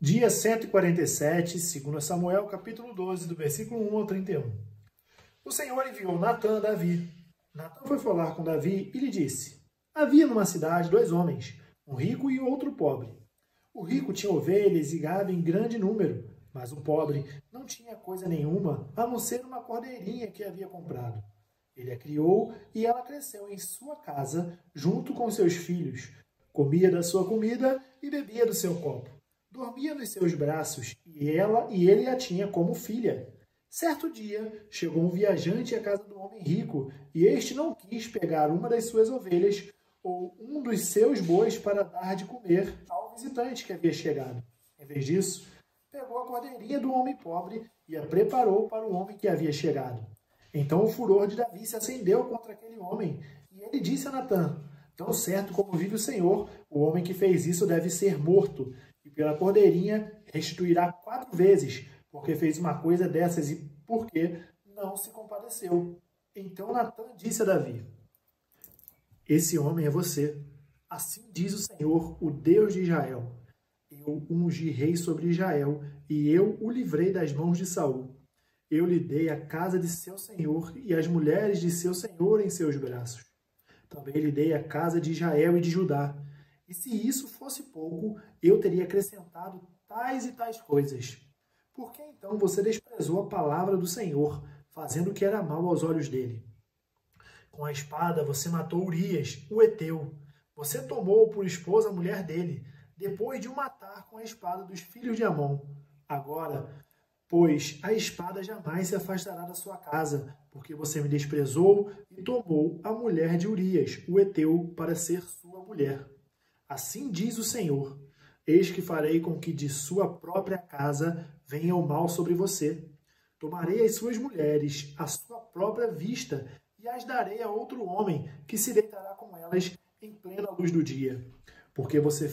Dia 147, 2 Samuel, capítulo 12, do versículo 1 ao 31. O Senhor enviou Natã a Davi. Natã foi falar com Davi e lhe disse: Havia numa cidade 2 homens, um rico e outro pobre. O rico tinha ovelhas e gado em grande número, mas o pobre não tinha coisa nenhuma, a não ser uma cordeirinha que havia comprado. Ele a criou e ela cresceu em sua casa, junto com seus filhos. Comia da sua comida e bebia do seu copo. Dormia nos seus braços e ele a tinha como filha. Certo dia, chegou um viajante à casa do homem rico e este não quis pegar uma das suas ovelhas ou um dos seus bois para dar de comer ao visitante que havia chegado. Em vez disso, pegou a cordeirinha do homem pobre e a preparou para o homem que havia chegado. Então o furor de Davi se acendeu contra aquele homem e ele disse a Natã: Tão certo como vive o Senhor, o homem que fez isso deve ser morto, e pela cordeirinha restituirá 4 vezes, porque fez uma coisa dessas e porque não se compadeceu. Então Natã disse a Davi: Esse homem é você. Assim diz o Senhor, o Deus de Israel. Eu ungi rei sobre Israel, e eu o livrei das mãos de Saul. Eu lhe dei a casa de seu senhor e as mulheres de seu senhor em seus braços. Também lhe dei a casa de Israel e de Judá. E se isso fosse pouco, eu teria acrescentado tais e tais coisas. Por que então você desprezou a palavra do Senhor, fazendo o que era mal aos olhos dele? Com a espada você matou Urias, o heteu. Você tomou por esposa a mulher dele, depois de o matar com a espada dos filhos de Amon. Agora, pois a espada jamais se afastará da sua casa, porque você me desprezou e tomou a mulher de Urias, o heteu, para ser sua mulher. Assim diz o Senhor: Eis que farei com que de sua própria casa venha o mal sobre você. Tomarei as suas mulheres à sua própria vista e as darei a outro homem, que se deitará com elas em plena luz do dia. Porque você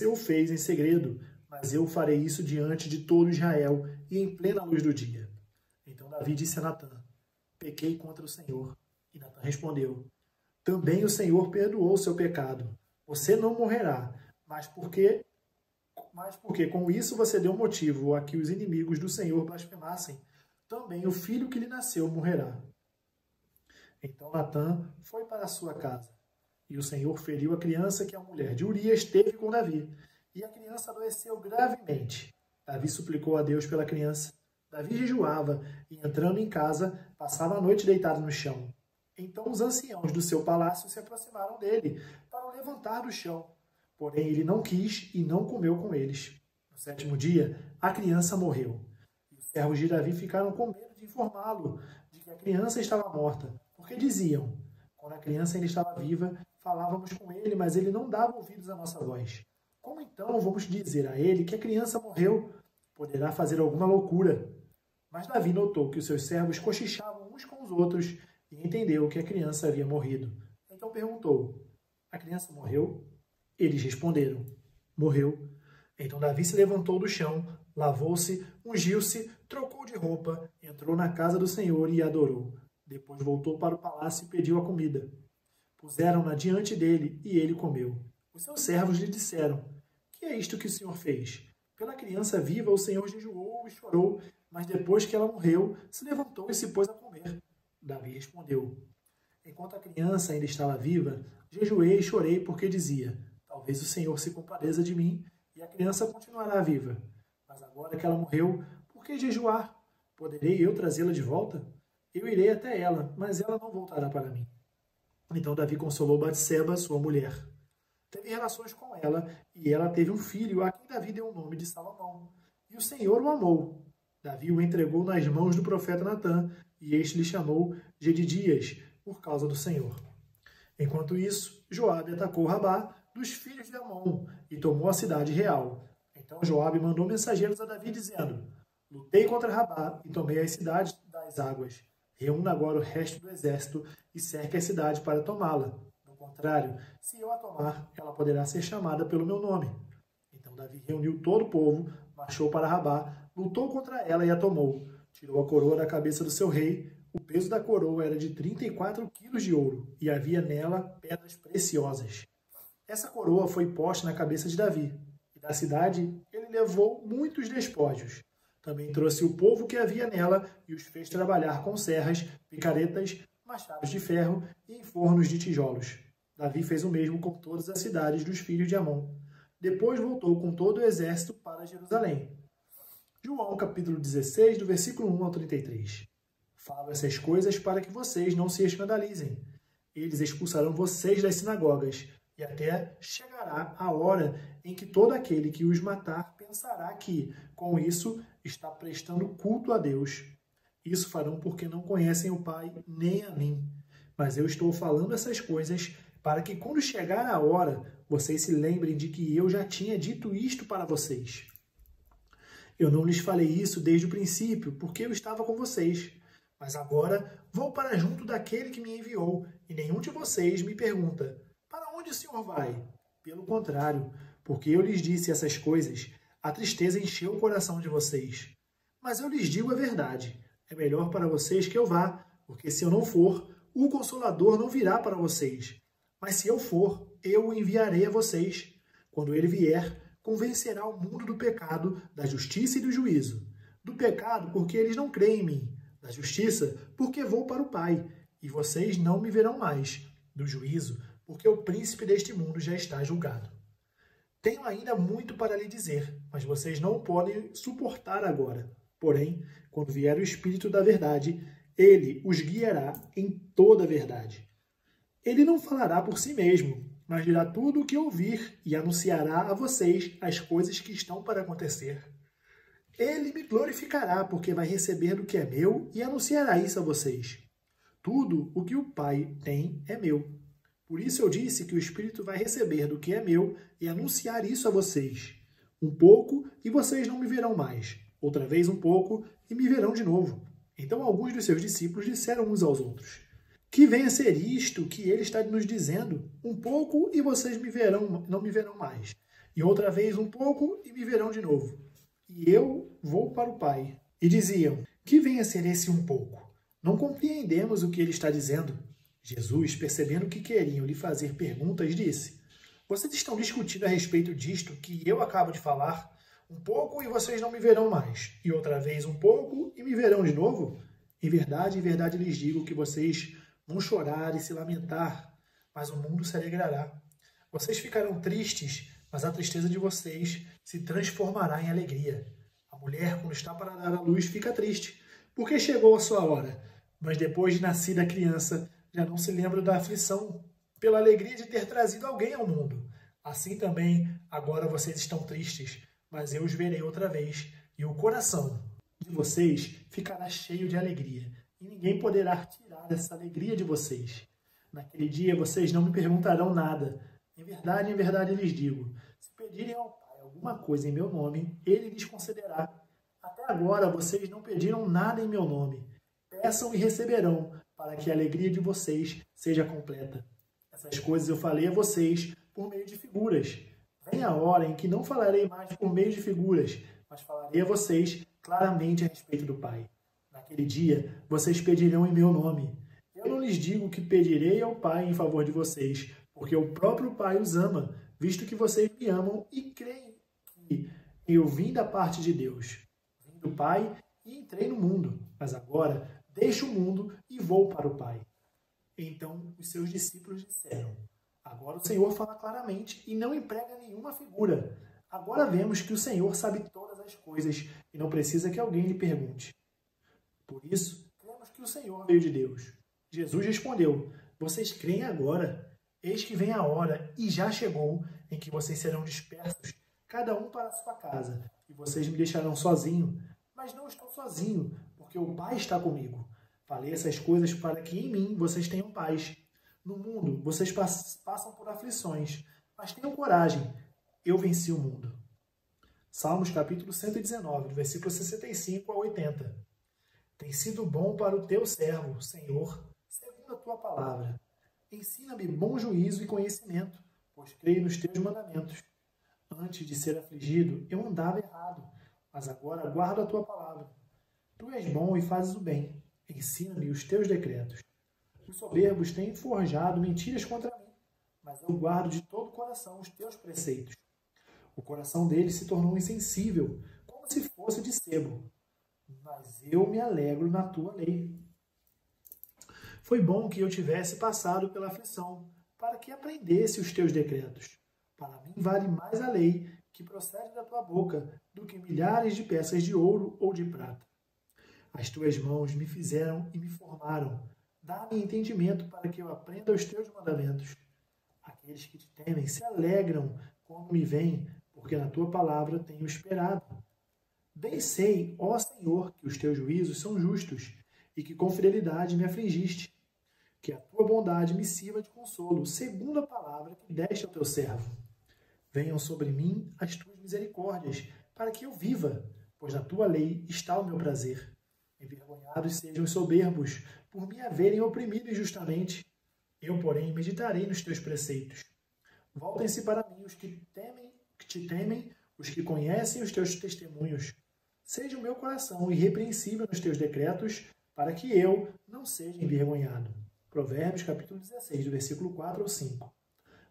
o fez em segredo, mas eu farei isso diante de todo Israel e em plena luz do dia. Então Davi disse a Natã: Pequei contra o Senhor. E Natã respondeu: Também o Senhor perdoou o seu pecado. Você não morrerá, mas porque com isso você deu motivo a que os inimigos do Senhor blasfemassem, também o filho que lhe nasceu morrerá. Então Natã foi para a sua casa, e o Senhor feriu a criança que a mulher de Urias teve com Davi, e a criança adoeceu gravemente. Davi suplicou a Deus pela criança. Davi jejuava, e entrando em casa, passava a noite deitado no chão. Então os anciãos do seu palácio se aproximaram dele, para o levantar do chão. Porém ele não quis e não comeu com eles. No 7º dia, a criança morreu. E os servos de Davi ficaram com medo de informá-lo de que a criança estava morta, porque diziam: Quando a criança ainda estava viva, falávamos com ele, mas ele não dava ouvidos à nossa voz. Como então vamos dizer a ele que a criança morreu? Poderá fazer alguma loucura. Mas Davi notou que os seus servos cochichavam uns com os outros e entendeu que a criança havia morrido. Então perguntou: A criança morreu? Eles responderam: Morreu. Então Davi se levantou do chão, lavou-se, ungiu-se, trocou de roupa, entrou na casa do Senhor e adorou. Depois voltou para o palácio e pediu a comida. Puseram-na diante dele e ele comeu. Os seus servos lhe disseram: Que é isto que o Senhor fez? Pela criança viva o Senhor jejuou e chorou, mas depois que ela morreu, se levantou e se pôs a comer. Davi respondeu: Enquanto a criança ainda estava viva, jejuei e chorei porque dizia: Talvez o Senhor se compadeça de mim e a criança continuará viva. Mas agora que ela morreu, por que jejuar? Poderei eu trazê-la de volta? Eu irei até ela, mas ela não voltará para mim. Então Davi consolou Batseba, sua mulher. Teve relações com ela, e ela teve um filho, a quem Davi deu o nome de Salomão. E o Senhor o amou. Davi o entregou nas mãos do profeta Natã, e este lhe chamou Jedidias, por causa do Senhor. Enquanto isso, Joabe atacou Rabá, dos filhos de Amon, e tomou a cidade real. Então Joabe mandou mensageiros a Davi, dizendo: Lutei contra Rabá e tomei as cidades das águas. Reúna agora o resto do exército e cerque a cidade para tomá-la. Do contrário, se eu a tomar, ela poderá ser chamada pelo meu nome. Então Davi reuniu todo o povo, marchou para Rabá, lutou contra ela e a tomou. Tirou a coroa da cabeça do seu rei. O peso da coroa era de 34 quilos de ouro, e havia nela pedras preciosas. Essa coroa foi posta na cabeça de Davi. e da cidade ele levou muitos despojos. Também trouxe o povo que havia nela e os fez trabalhar com serras, picaretas, machados de ferro e em fornos de tijolos. Davi fez o mesmo com todas as cidades dos filhos de Amon. Depois voltou com todo o exército para Jerusalém. João capítulo 16, do versículo 1 ao 33. Falo essas coisas para que vocês não se escandalizem. Eles expulsarão vocês das sinagogas, e até chegará a hora em que todo aquele que os matar pensará que, com isso, está prestando culto a Deus. Isso farão porque não conhecem o Pai nem a mim. Mas eu estou falando essas coisas para que, quando chegar a hora, vocês se lembrem de que eu já tinha dito isto para vocês. Eu não lhes falei isso desde o princípio, porque eu estava com vocês. Mas agora vou para junto daquele que me enviou, e nenhum de vocês me pergunta: para onde o Senhor vai? Pelo contrário, porque eu lhes disse essas coisas, a tristeza encheu o coração de vocês. Mas eu lhes digo a verdade. É melhor para vocês que eu vá, porque se eu não for, o Consolador não virá para vocês. Mas se eu for, eu o enviarei a vocês. Quando ele vier, convencerá o mundo do pecado, da justiça e do juízo. Do pecado, porque eles não creem em mim. Da justiça, porque vou para o Pai, e vocês não me verão mais. Do juízo, porque o príncipe deste mundo já está julgado. Tenho ainda muito para lhe dizer, mas vocês não podem suportar agora. Porém, quando vier o Espírito da verdade, ele os guiará em toda a verdade. Ele não falará por si mesmo, mas dirá tudo o que ouvir e anunciará a vocês as coisas que estão para acontecer. Ele me glorificará, porque vai receber do que é meu e anunciará isso a vocês. Tudo o que o Pai tem é meu. Por isso eu disse que o Espírito vai receber do que é meu e anunciar isso a vocês. Um pouco e vocês não me verão mais. Outra vez um pouco e me verão de novo. Então alguns dos seus discípulos disseram uns aos outros: que venha ser isto que ele está nos dizendo. Um pouco e vocês não me verão mais. E outra vez um pouco e me verão de novo. E eu vou para o Pai. E diziam: que venha ser esse um pouco. Não compreendemos o que ele está dizendo. Jesus, percebendo que queriam lhe fazer perguntas, disse: vocês estão discutindo a respeito disto que eu acabo de falar? Um pouco e vocês não me verão mais. E outra vez um pouco e me verão de novo? Em verdade lhes digo que vocês vão chorar e se lamentar, mas o mundo se alegrará. Vocês ficarão tristes, mas a tristeza de vocês se transformará em alegria. A mulher, quando está para dar à luz, fica triste, porque chegou a sua hora. Mas depois de nascida a criança, já não se lembra da aflição, pela alegria de ter trazido alguém ao mundo. Assim também, agora vocês estão tristes, mas eu os verei outra vez, e o coração de vocês ficará cheio de alegria, e ninguém poderá tirar essa alegria de vocês. Naquele dia vocês não me perguntarão nada. Em verdade lhes digo, se pedirem ao Pai alguma coisa em meu nome, ele lhes concederá. Até agora vocês não pediram nada em meu nome. Peçam e receberão, para que a alegria de vocês seja completa. Essas coisas eu falei a vocês por meio de figuras. Vem a hora em que não falarei mais por meio de figuras, mas falarei a vocês claramente a respeito do Pai. Naquele dia, vocês pedirão em meu nome. Eu não lhes digo que pedirei ao Pai em favor de vocês, porque o próprio Pai os ama, visto que vocês me amam e creem que eu vim da parte de Deus. Vim do Pai e entrei no mundo, mas agora deixo o mundo e vou para o Pai. Então os seus discípulos disseram: agora o Senhor fala claramente e não emprega nenhuma figura. Agora vemos que o Senhor sabe todas as coisas e não precisa que alguém lhe pergunte. Por isso, cremos que o Senhor veio de Deus. Jesus respondeu: vocês creem agora? Eis que vem a hora, e já chegou, em que vocês serão dispersos, cada um para a sua casa, e vocês me deixarão sozinho. Mas não estou sozinho, porque o Pai está comigo. Falei essas coisas para que em mim vocês tenham paz. No mundo vocês passam por aflições, mas tenham coragem. Eu venci o mundo. Salmos capítulo 119, do versículo 65 a 80. Tem sido bom para o teu servo, Senhor, segundo a tua palavra. Ensina-me bom juízo e conhecimento, pois creio nos teus mandamentos. Antes de ser afligido, eu andava errado, mas agora guardo a tua palavra. Tu és bom e fazes o bem. Ensina-me os teus decretos. Os soberbos têm forjado mentiras contra mim, mas eu guardo de todo o coração os teus preceitos. O coração dele se tornou insensível, como se fosse de sebo. Mas eu me alegro na tua lei. Foi bom que eu tivesse passado pela aflição, para que aprendesse os teus decretos. Para mim vale mais a lei que procede da tua boca do que milhares de peças de ouro ou de prata. As tuas mãos me fizeram e me formaram. Dá-me entendimento para que eu aprenda os teus mandamentos. Aqueles que te temem se alegram quando me veem, porque na tua palavra tenho esperado. Bem sei, ó Senhor, que os teus juízos são justos e que com fidelidade me afligiste. Que a tua bondade me sirva de consolo, segundo a palavra que deste ao teu servo. Venham sobre mim as tuas misericórdias, para que eu viva, pois na tua lei está o meu prazer. Envergonhados sejam os soberbos, por me haverem oprimido injustamente. Eu, porém, meditarei nos teus preceitos. Voltem-se para mim os que te temem, os que conhecem os teus testemunhos. Seja o meu coração irrepreensível nos teus decretos, para que eu não seja envergonhado. Provérbios, capítulo 16, do versículo 4 ao 5.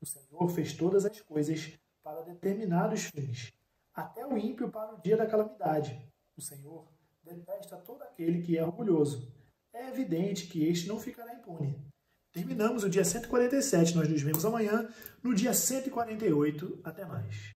O Senhor fez todas as coisas para determinados fins, até o ímpio para o dia da calamidade. O Senhor detesta todo aquele que é orgulhoso. É evidente que este não ficará impune. Terminamos o dia 147, nós nos vemos amanhã no dia 148. Até mais.